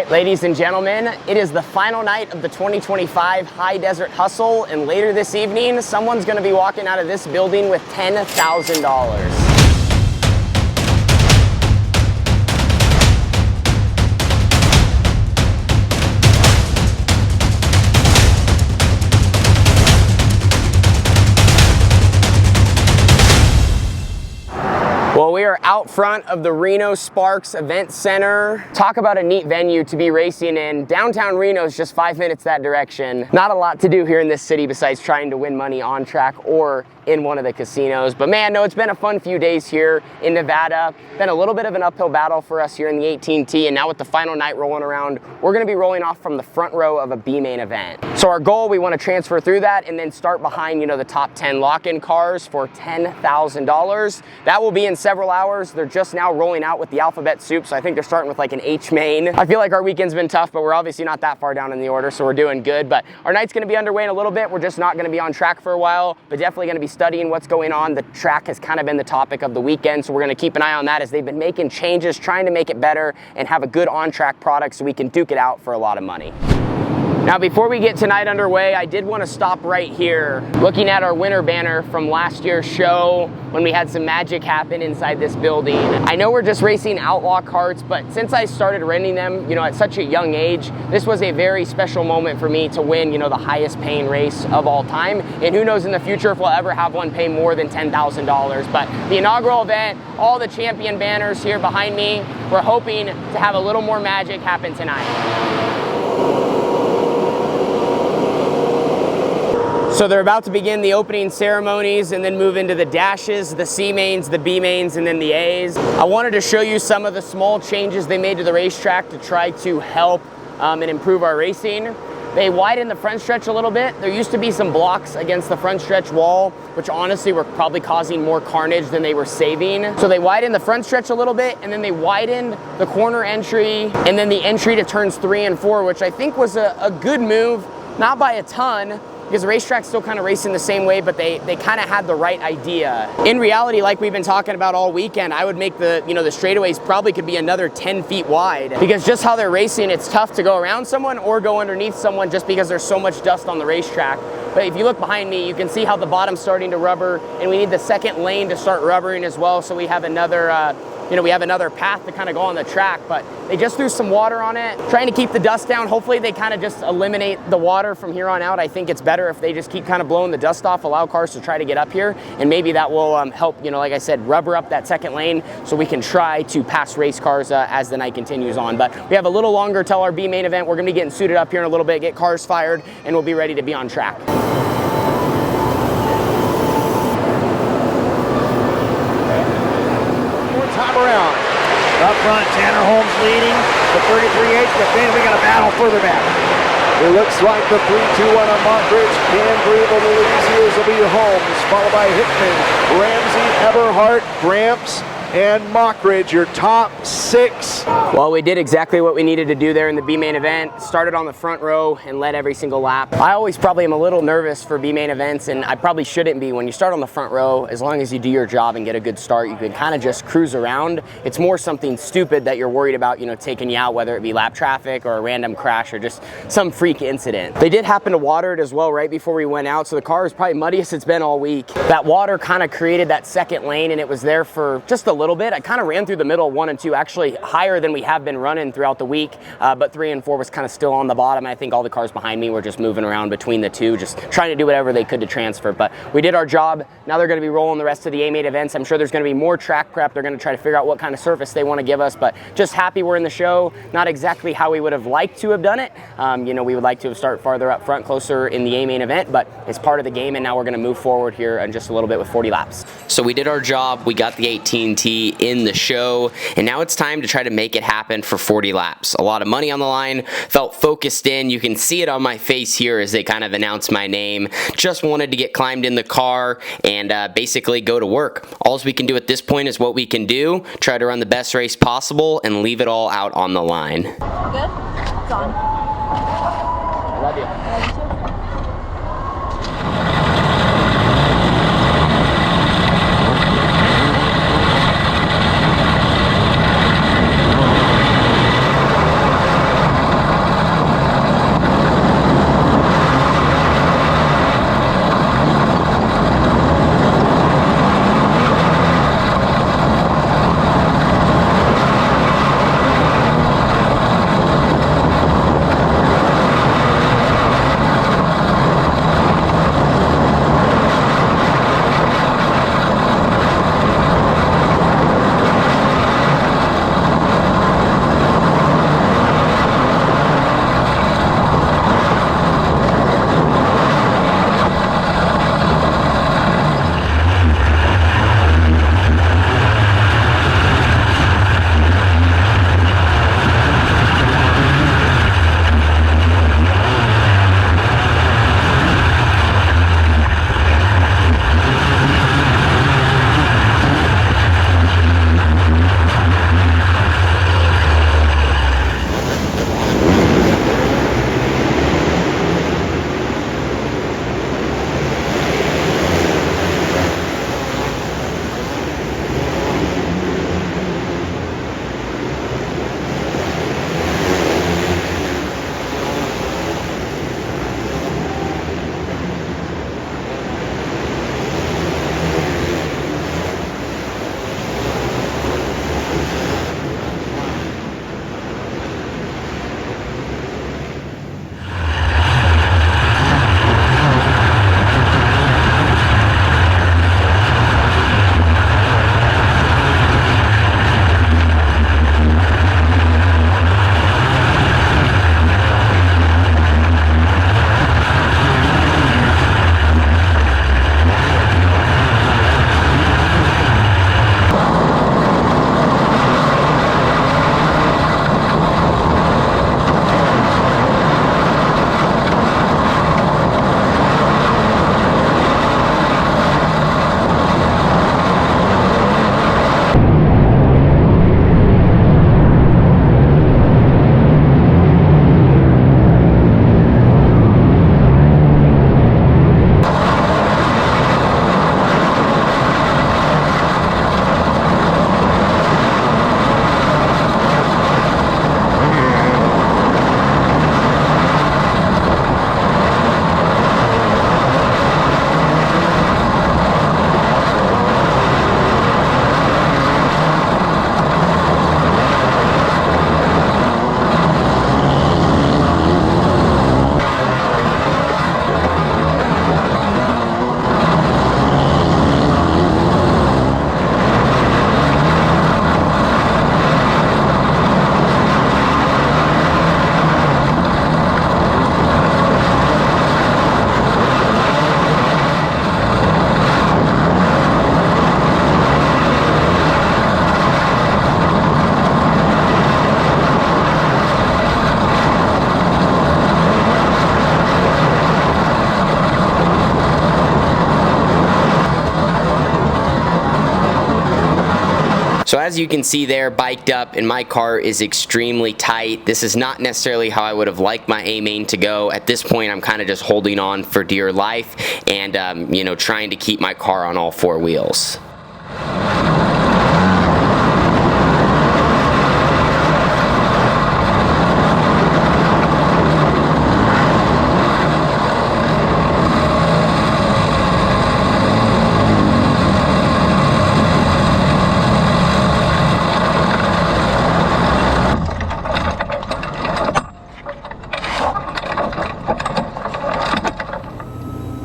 right, ladies and gentlemen, it is the final night of the 2025 High Desert Hustle, and later this evening, someone's gonna be walking out of this building with $10,000. Well, we are out front of the Reno Sparks Event Center. Talk about a neat venue to be racing in. Downtown Reno is just 5 minutes that direction. Not a lot to do here in this city besides trying to win money on track or in one of the casinos. But man, no, it's been a fun few days here in Nevada. Been a little bit of an uphill battle for us here in the 18T, and now with the final night rolling around, we're gonna be rolling off from the front row of a B main event. So our goal, we wanna transfer through that and then start behind, the top 10 lock-in cars for $10,000. That will be in several hours. They're just now rolling out with the alphabet soup, so I think they're starting with like an H main. I feel like our weekend's been tough, but we're obviously not that far down in the order, so we're doing good. But our night's gonna be underway in a little bit. We're just not gonna be on track for a while, but definitely gonna be studying what's going on. The track has kind of been the topic of the weekend, so we're gonna keep an eye on that as they've been making changes, trying to make it better and have a good on-track product so we can duke it out for a lot of money. Now, before we get tonight underway, I did want to stop right here, looking at our winter banner from last year's show when we had some magic happen inside this building. I know we're just racing outlaw carts, but since I started renting them, at such a young age, this was a very special moment for me to win, the highest paying race of all time. And who knows in the future if we'll ever have one pay more than $10,000. But the inaugural event, all the champion banners here behind me, we're hoping to have a little more magic happen tonight. So they're about to begin the opening ceremonies and then move into the dashes, the C mains, the B mains, and then the A's. I wanted to show you some of the small changes they made to the racetrack to try to help and improve our racing. They widened the front stretch a little bit. There used to be some blocks against the front stretch wall, which honestly were probably causing more carnage than they were saving. So they widened the front stretch a little bit, and then they widened the corner entry, and then the entry to turns 3 and 4, which I think was a good move, not by a ton, because the racetrack's still kind of racing the same way, but they kind of had the right idea. In reality, like we've been talking about all weekend, I would make the straightaways probably could be another 10 feet wide, because just how they're racing, it's tough to go around someone or go underneath someone just because there's so much dust on the racetrack. But if you look behind me, you can see how the bottom's starting to rubber, and we need the second lane to start rubbering as well, so we have another path to kind of go on the track. But they just threw some water on it, trying to keep the dust down. Hopefully they kind of just eliminate the water from here on out. I think it's better if they just keep kind of blowing the dust off, allow cars to try to get up here, and maybe that will help, like I said, rubber up that second lane so we can try to pass race cars as the night continues on. But we have a little longer till our B main event. We're gonna be getting suited up here in a little bit, get cars fired, and we'll be ready to be on track. Time around. Up front, Tanner Holmes leading. The 33H, but then we got a battle further back. It looks like the 3-2-1 on Montbridge can breathe a little easier. This will be Holmes, followed by Hickman, Ramsey, Eberhardt, Gramps, and Mockridge, your top 6. Well, we did exactly what we needed to do there in the B main event. Started on the front row and led every single lap. I always probably am a little nervous for B main events, and I probably shouldn't be. When you start on the front row, as long as you do your job and get a good start, you can kind of just cruise around. It's more something stupid that you're worried about, taking you out, whether it be lap traffic or a random crash or just some freak incident. They did happen to water it as well right before we went out, so the car is probably muddiest it's been all week. That water kind of created that second lane, and it was there for just a little bit. I kind of ran through the middle 1 and 2, actually higher than we have been running throughout the week, but 3 and 4 was kind of still on the bottom. I think all the cars behind me were just moving around between the two, just trying to do whatever they could to transfer. But we did our job. Now they're going to be rolling the rest of the A main events. I'm sure there's going to be more track prep. They're going to try to figure out what kind of surface they want to give us, but just happy we're in the show. Not exactly how we would have liked to have done it. We would like to have started farther up front, closer in the A main event, but it's part of the game, and now we're going to move forward here in just a little bit with 40 laps. So we did our job. We got the 18T in the show, and now it's time to try to make it happen for 40 laps. A lot of money on the line, felt focused in. You can see it on my face here as they kind of announce my name. Just wanted to get climbed in the car and basically go to work. All we can do at this point is what we can do, try to run the best race possible and leave it all out on the line. Good? It's on. Love you. Love you too. as you can see there, biked up, and my car is extremely tight. This is not necessarily how I would have liked my A main to go. At this point, I'm kind of just holding on for dear life and, you know, trying to keep my car on all four wheels.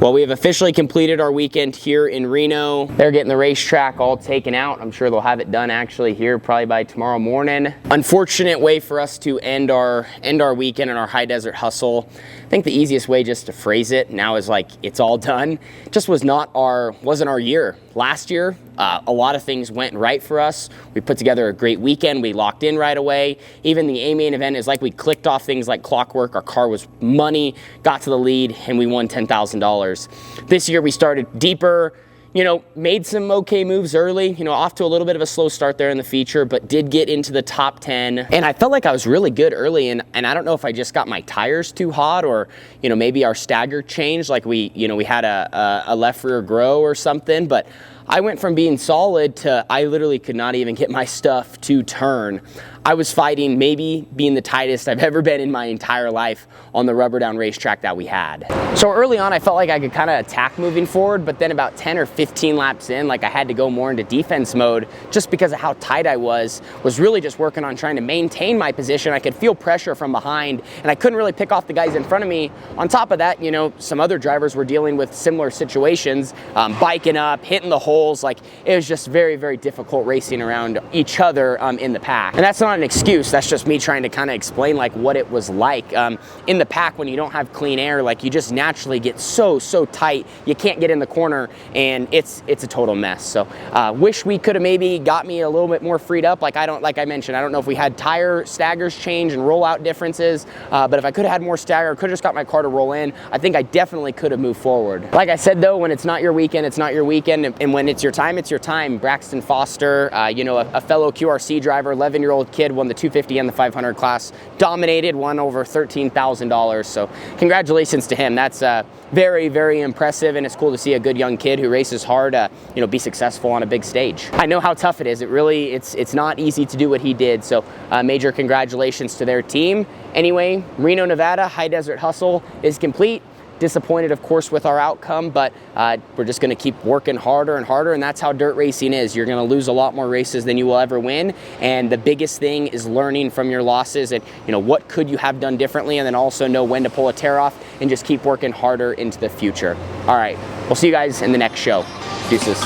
Well, we have officially completed our weekend here in Reno. They're getting the racetrack all taken out. I'm sure they'll have it done actually here probably by tomorrow morning. Unfortunate way for us to end our weekend and our high desert hustle. I think the easiest way just to phrase it now is like it's all done. Just wasn't our year. Last year, a lot of things went right for us. We put together a great weekend. We locked in right away. Even the A main event is like we clicked off things like clockwork. Our car was money, got to the lead, and we won $10,000. This year we started deeper, you know, made some okay moves early, you know, off to a little bit of a slow start there in the feature, but did get into the top 10. And I felt like I was really good early, and I don't know if I just got my tires too hot or, you know, maybe our stagger changed, like we had a left rear grow or something, but I went from being solid to I literally could not even get my stuff to turn. I was fighting maybe being the tightest I've ever been in my entire life on the rubber down racetrack that we had. So early on, I felt like I could kind of attack moving forward, but then about 10 or 15 laps in, like I had to go more into defense mode just because of how tight I was really just working on trying to maintain my position. I could feel pressure from behind, and I couldn't really pick off the guys in front of me. On top of that, you know, some other drivers were dealing with similar situations, biking up, hitting the holes. Like, it was just very, very difficult racing around each other in the pack. And that's not an excuse, that's just me trying to kind of explain like what it was like. In the pack, when you don't have clean air, like you just naturally get so tight, you can't get in the corner, and it's a total mess. So wish we could have maybe got me a little bit more freed up. Like I mentioned, I don't know if we had tire staggers change and rollout differences, but if I could have had more stagger, could have just got my car to roll in, I think I definitely could have moved forward. Like I said though, when it's not your weekend, it's not your weekend, and when it's your time, it's your time. Braxton Foster, you know, a fellow QRC driver, 11-year-old kid, won the 250 and the 500 class, dominated, won over $13,000. So congratulations to him. That's very, very impressive, and it's cool to see a good young kid who races hard, you know, be successful on a big stage. I know how tough it is. It's not easy to do what he did. So major congratulations to their team. Anyway, Reno, Nevada, High Desert Hustle is complete. Disappointed, of course, with our outcome, but we're just going to keep working harder and harder, and that's how dirt racing is. You're going to lose a lot more races than you will ever win, and the biggest thing is learning from your losses and, you know, what could you have done differently, and then also know when to pull a tear off and just keep working harder into the future. All right, we'll see you guys in the next show. Deuces.